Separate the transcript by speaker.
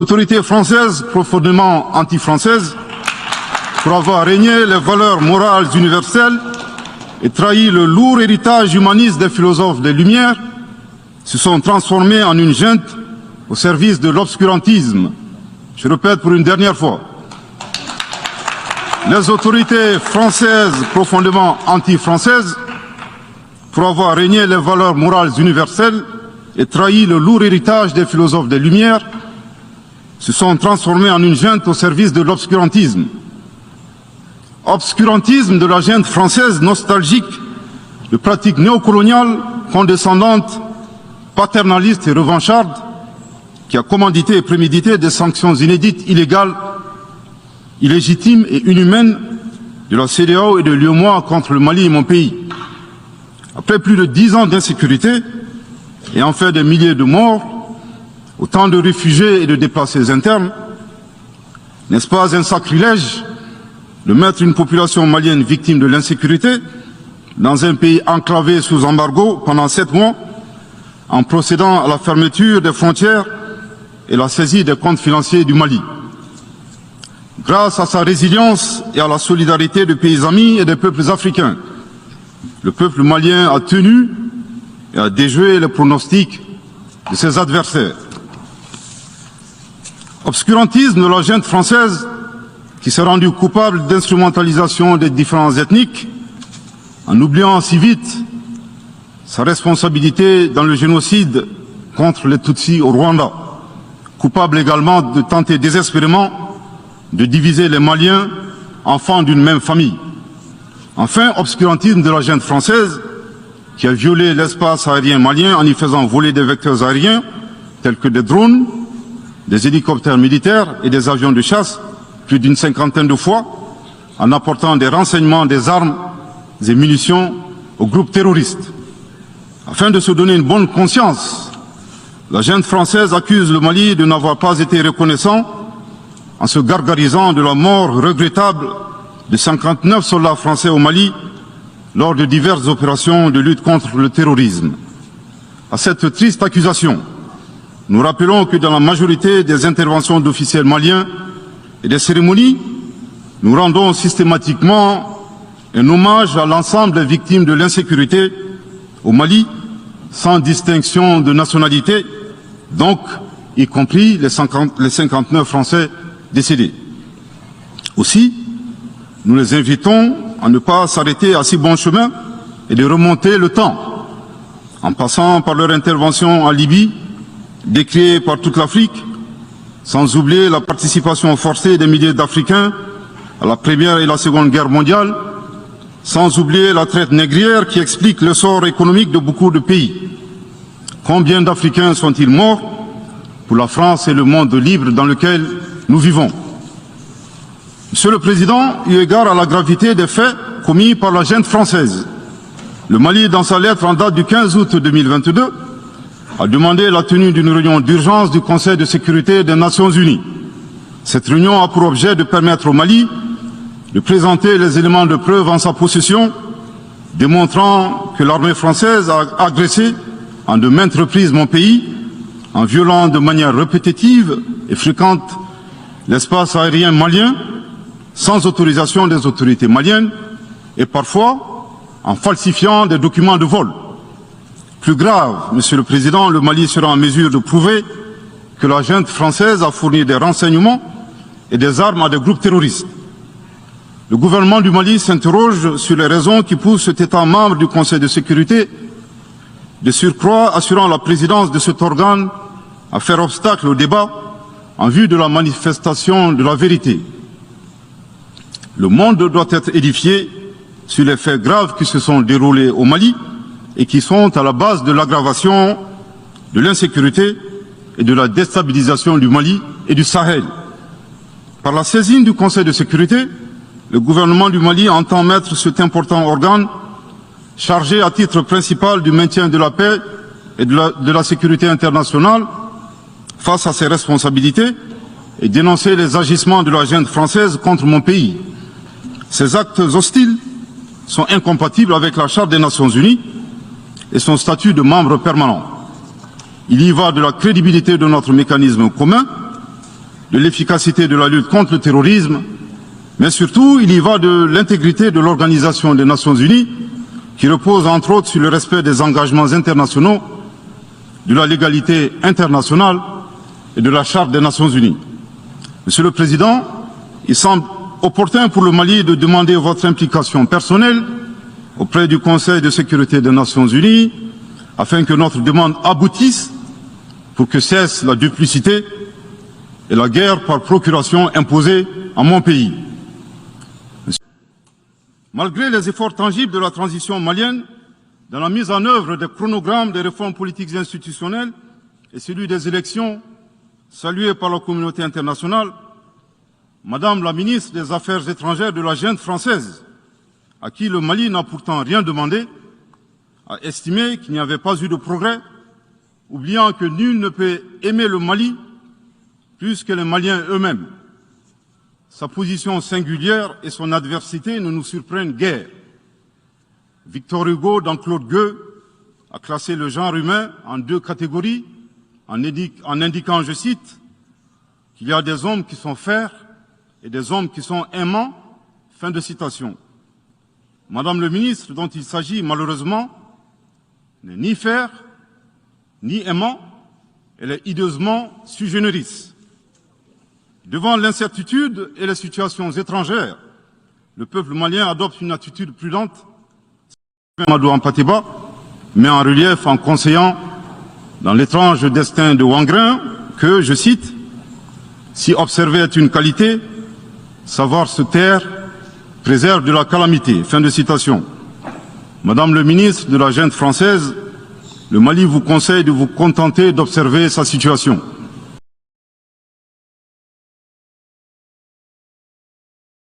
Speaker 1: L'autorité française, profondément anti-française, pour avoir régné les valeurs morales universelles et trahi le lourd héritage humaniste des philosophes des Lumières, se sont transformés en une junte au service de l'obscurantisme. Je répète pour une dernière fois. Les autorités françaises, profondément anti-françaises, pour avoir régné les valeurs morales universelles et trahi le lourd héritage des philosophes des Lumières, se sont transformés en une junte au service de l'obscurantisme. Obscurantisme de la junte française nostalgique de pratiques néocoloniales, condescendantes, paternalistes et revanchardes, qui a commandité et prémédité des sanctions inédites, illégales, illégitimes et inhumaines de la CEDEAO et de l'UEMOA contre le Mali et mon pays. Après plus de 10 ans d'insécurité et en fait des milliers de morts, autant de réfugiés et de déplacés internes, n'est-ce pas un sacrilège de mettre une population malienne victime de l'insécurité dans un pays enclavé sous embargo pendant 7 mois, en procédant à la fermeture des frontières et la saisie des comptes financiers du Mali. Grâce à sa résilience et à la solidarité de pays amis et des peuples africains, le peuple malien a tenu et a déjoué les pronostics de ses adversaires. Obscurantisme de la junte française qui s'est rendue coupable d'instrumentalisation des différences ethniques en oubliant si vite sa responsabilité dans le génocide contre les Tutsis au Rwanda, coupable également de tenter désespérément de diviser les Maliens, enfants d'une même famille. Enfin, obscurantisme de la junte française qui a violé l'espace aérien malien en y faisant voler des vecteurs aériens tels que des drones, des hélicoptères militaires et des avions de chasse plus d'une 50aine de fois, en apportant des renseignements, des armes et munitions aux groupes terroristes. Afin de se donner une bonne conscience, la junte française accuse le Mali de n'avoir pas été reconnaissant en se gargarisant de la mort regrettable de 59 soldats français au Mali lors de diverses opérations de lutte contre le terrorisme. À cette triste accusation, nous rappelons que dans la majorité des interventions d'officiels maliens et des cérémonies, nous rendons systématiquement un hommage à l'ensemble des victimes de l'insécurité au Mali, sans distinction de nationalité, donc y compris les 59 Français décédés. Aussi, nous les invitons à ne pas s'arrêter à si bon chemin et de remonter le temps, en passant par leur intervention en Libye, décriée par toute l'Afrique, sans oublier la participation forcée des milliers d'Africains à la Première et la Seconde Guerre mondiale, sans oublier la traite négrière qui explique le sort économique de beaucoup de pays. Combien d'Africains sont-ils morts pour la France et le monde libre dans lequel nous vivons? Monsieur le Président, eu égard à la gravité des faits commis par la junte française, le Mali, dans sa lettre en date du 15 août 2022, a demandé la tenue d'une réunion d'urgence du Conseil de sécurité des Nations Unies. Cette réunion a pour objet de permettre au Mali de présenter les éléments de preuve en sa possession, démontrant que l'armée française a agressé en de maintes reprises mon pays, en violant de manière répétitive et fréquente l'espace aérien malien, sans autorisation des autorités maliennes, et parfois en falsifiant des documents de vol. Plus grave, Monsieur le Président, le Mali sera en mesure de prouver que la junte française a fourni des renseignements et des armes à des groupes terroristes. Le gouvernement du Mali s'interroge sur les raisons qui poussent cet État membre du Conseil de sécurité, de surcroît assurant la présidence de cet organe, à faire obstacle au débat en vue de la manifestation de la vérité. Le monde doit être édifié sur les faits graves qui se sont déroulés au Mali et qui sont à la base de l'aggravation de l'insécurité et de la déstabilisation du Mali et du Sahel. Par la saisine du Conseil de sécurité, le gouvernement du Mali entend mettre cet important organe chargé à titre principal du maintien de la paix et de la sécurité internationale face à ses responsabilités et dénoncer les agissements de la junte française contre mon pays. Ces actes hostiles sont incompatibles avec la Charte des Nations Unies et son statut de membre permanent. Il y va de la crédibilité de notre mécanisme commun de l'efficacité de la lutte contre le terrorisme, mais surtout, il y va de l'intégrité de l'Organisation des Nations Unies, qui repose entre autres sur le respect des engagements internationaux, de la légalité internationale et de la Charte des Nations Unies. Monsieur le Président, il semble opportun pour le Mali de demander votre implication personnelle auprès du Conseil de sécurité des Nations Unies afin que notre demande aboutisse pour que cesse la duplicité et la guerre par procuration imposée à mon pays. Malgré les efforts tangibles de la transition malienne dans la mise en œuvre des chronogrammes des réformes politiques et institutionnelles et celui des élections salués par la communauté internationale, Madame la ministre des Affaires étrangères de la junte française, à qui le Mali n'a pourtant rien demandé, a estimé qu'il n'y avait pas eu de progrès, oubliant que nul ne peut aimer le Mali plus que les Maliens eux-mêmes. Sa position singulière et son adversité ne nous surprennent guère. Victor Hugo, dans Claude Gueux, a classé le genre humain en deux catégories, en indiquant, je cite, qu'il y a des hommes qui sont fers et des hommes qui sont aimants. Fin de citation. Madame le ministre, dont il s'agit malheureusement, n'est ni fer, ni aimant, elle est hideusement sui generis. Devant l'incertitude et les situations étrangères, le peuple malien adopte une attitude prudente. Amadou Hampâté-Bâ met en relief en conseillant dans l'étrange destin de Wangrin que, je cite, « Si observer est une qualité, savoir se taire préserve de la calamité ». Fin de citation. Madame le ministre de la junte française, le Mali vous conseille de vous contenter d'observer sa situation.